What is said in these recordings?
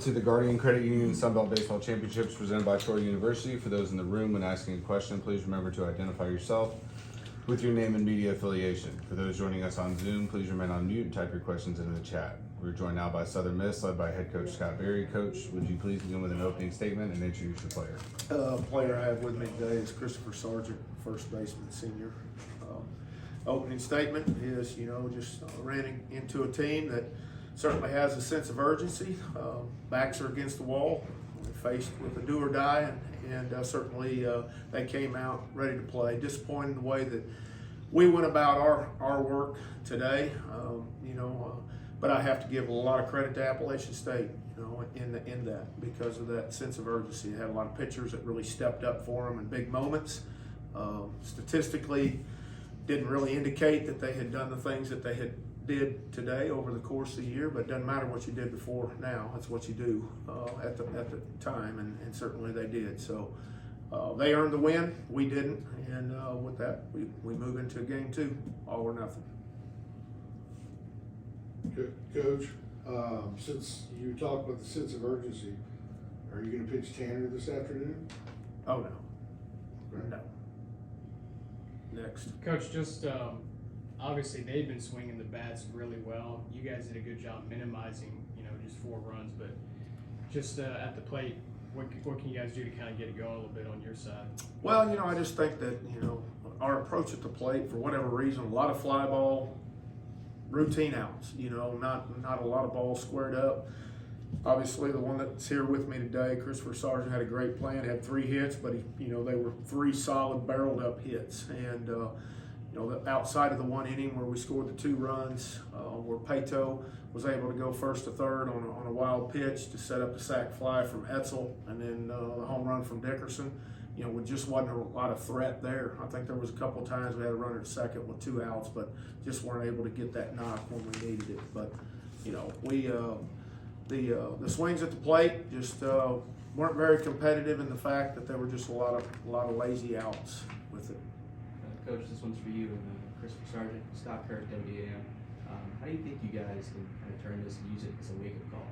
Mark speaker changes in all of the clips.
Speaker 1: To the Guardian Credit Union Sunbelt Baseball Championships presented by Troy University. For those in the room, when asking a question, please remember to identify yourself with your name and media affiliation. For those joining us on Zoom, please remain on mute and type your questions into the chat. We're joined now by Southern Miss, led by head coach Scott Berry. Coach, would you please begin with an opening statement and introduce your player?
Speaker 2: Player I have with me today is Christopher Sargent, first baseman, senior. Opening statement is, just ran into a team that certainly has a sense of urgency. Backs are against the wall. We're faced with a do or die, and certainly they came out ready to play. Disappointed in the way that we went about our work today, but I have to give a lot of credit to Appalachian State, in that because of that sense of urgency. They had a lot of pitchers that really stepped up for them in big moments. Statistically, didn't really indicate that they had done the things that they did today over the course of the year, but it doesn't matter what you did before now. That's what you do at the time, and certainly they did. So they earned the win. We didn't, and with that, we move into game two, all or nothing.
Speaker 3: Coach, since you talked about the sense of urgency, are you going to pitch Tanner this afternoon?
Speaker 2: Oh, no.
Speaker 3: Okay.
Speaker 2: No. Next.
Speaker 4: Coach, just obviously they've been swinging the bats really well. You guys did a good job minimizing, just 4 runs, but just at the plate, what can you guys do to kind of get it going a little bit on your side?
Speaker 2: Well, I just think that, our approach at the plate, for whatever reason, a lot of fly ball, routine outs, not a lot of balls squared up. Obviously, the one that's here with me today, Christopher Sargent, had a great plan, had 3 hits, but they were 3 solid barreled up hits. And, outside of the 1 inning where we scored the 2 runs, where Pato was able to go first to third on a wild pitch to set up the sac fly from Etzel, and then the home run from Dickerson. We just wasn't a lot of threat there. I think there was a couple of times we had a runner at second with 2 outs, but just weren't able to get that knock when we needed it. But the swings at the plate just weren't very competitive in the fact that there were just a lot of lazy outs with it.
Speaker 5: Coach, this one's for you, Christopher Sargent, Scott Kirk, WAM. How do you think you guys can kind of turn this and use it as a wake-up call?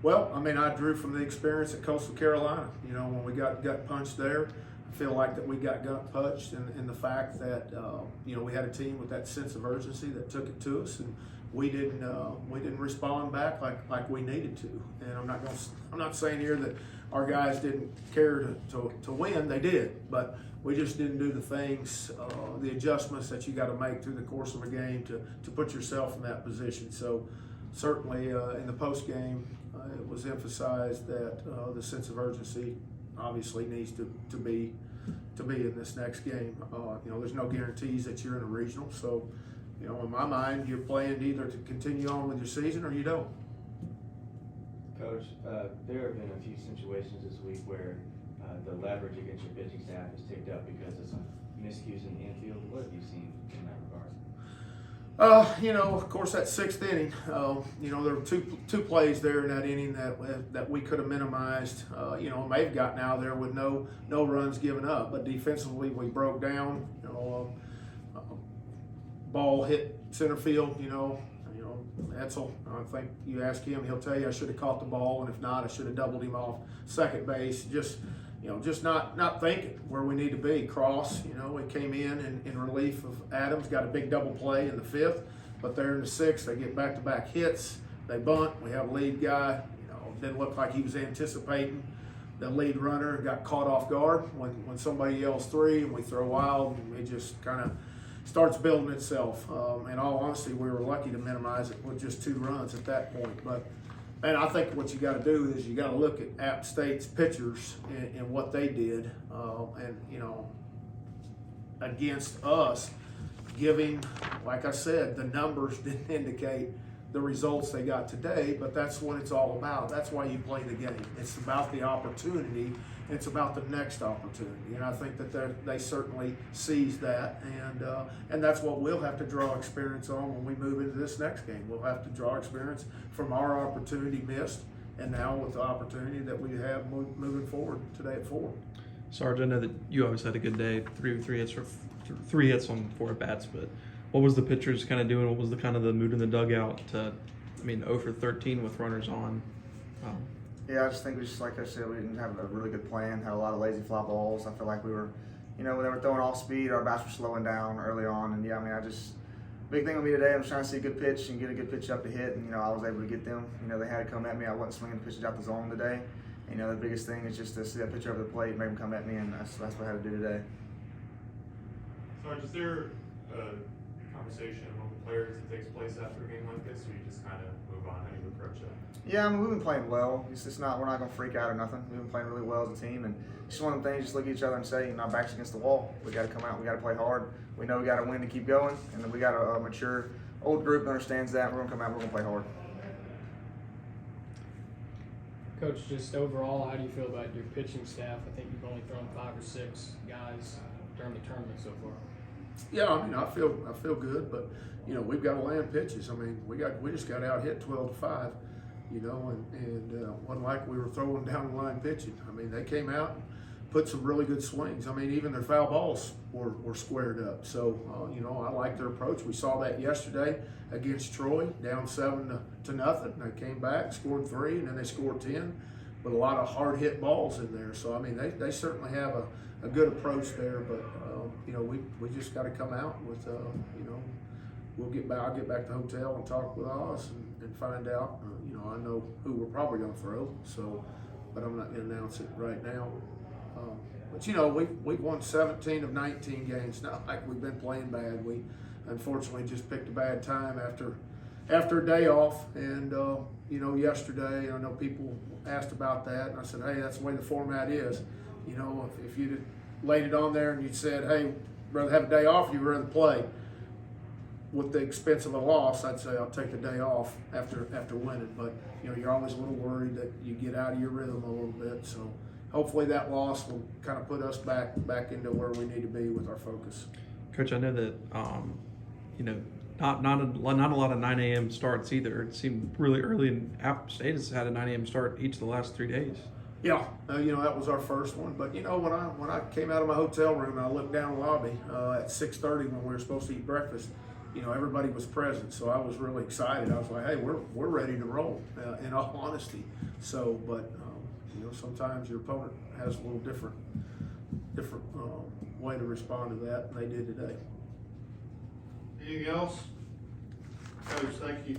Speaker 2: Well, I drew from the experience at Coastal Carolina. When we got gut punched there, I feel like that we got gut punched in the fact that we had a team with that sense of urgency that took it to us, and we didn't respond back like we needed to. And I'm not saying here that our guys didn't care to win. They did, but we just didn't do the things, the adjustments that you got to make through the course of a game to put yourself in that position. So certainly in the post game, it was emphasized that the sense of urgency obviously needs to be in this next game. There's no guarantees that you're in a regional, so in my mind, you're playing either to continue on with your season or you don't.
Speaker 5: Coach, there have been a few situations this week where the leverage against your pitching staff is ticked up because of some miscues in the infield. What have you seen in that regard?
Speaker 2: Of course, that 6th inning, there were two plays there in that inning that we could have minimized. May have gotten out there with no runs given up, but defensively we broke down. Ball hit center field. Etzel, I think you ask him, he'll tell you I should have caught the ball, and if not, I should have doubled him off second base. Just not thinking where we need to be. Cross, it came in relief of Adams, got a big double play in the 5th, but there in the 6th, they get back-to-back hits. They bunt. We have a lead guy. Didn't look like he was anticipating the lead runner and got caught off guard when somebody yells 3 and we throw wild, and it just kind of starts building itself. In all honesty, we were lucky to minimize it with just 2 runs at that point. But man, I think what you got to do is you got to look at App State's pitchers and what they did, against us, giving, like I said, the numbers didn't indicate the results they got today, but that's what it's all about. That's why you play the game. It's about the opportunity. It's about the next opportunity, and I think that they certainly seized that, and that's what we'll have to draw experience on when we move into this next game. We'll have to draw experience from our opportunity missed, and now with the opportunity that we have moving forward today at 4.
Speaker 6: Sargent, I know that you obviously had a good day, three hits on 4 at bats, but what was the pitchers kind of doing? What was the kind of the mood in the dugout? 0 for 13 with runners on.
Speaker 7: Yeah, I just think we just, like I said, we didn't have a really good plan, had a lot of lazy fly balls. I feel like we were, when they were throwing off speed, our bats were slowing down early on. And yeah, big thing with me today, I was trying to see a good pitch and get a good pitch up to hit, and I was able to get them. They had to come at me. I wasn't swinging pitches out the zone today. The biggest thing is just to see that pitcher over the plate, make them come at me, and that's what I had to do today.
Speaker 8: Sarge, is there a conversation among the players that takes place after a game like this, or you just kind of move on? How do you approach that?
Speaker 7: Yeah, we've been playing well. It's just we're not going to freak out or nothing. We've been playing really well as a team, and it's just one of the things, just look at each other and say, our back's against the wall. We got to come out, we got to play hard. We know we got to win to keep going, and then we got a mature, old group that understands that. We're going to come out, we're going to play hard.
Speaker 4: Coach, just overall, how do you feel about your pitching staff? I think you've only thrown 5 or 6 guys during the tournament so far.
Speaker 2: Yeah, I feel good, but we've got to land pitches. We just got out hit 12-5, and wasn't like we were throwing down the line pitching. They came out and put some really good swings. Even their foul balls were squared up. So I like their approach. We saw that yesterday against Troy, down 7-0. They came back, scored 3, and then they scored 10 with a lot of hard hit balls in there. So they certainly have a good approach there, but we just got to come out with we'll get back. I'll get back to the hotel and talk with Oz and find out. I know who we're probably going to throw, but I'm not going to announce it right now. But we've won 17 of 19 games. Not like we've been playing bad. We unfortunately just picked a bad time after a day off, and yesterday I know people asked about that, and I said, hey, that's the way the format is. If you'd laid it on there and you'd said, hey, rather have a day off, you'd rather play with the expense of a loss, I'd say I'll take the day off after winning. But you're always a little worried that you get out of your rhythm a little bit. So hopefully that loss will kind of put us back into where we need to be with our focus.
Speaker 6: Coach, I know that not a lot of 9 a.m. starts either. It seemed really early, and App State has had a 9 a.m. start each of the last 3 days.
Speaker 2: Yeah, that was our first one. But when I came out of my hotel room and I looked down the lobby at 6:30 when we were supposed to eat breakfast, everybody was present. So I was really excited. I was like, hey, we're ready to roll. In all honesty. So, but sometimes your opponent has a little different way to respond to that, and they did today.
Speaker 3: Anything else? Coach, thank you.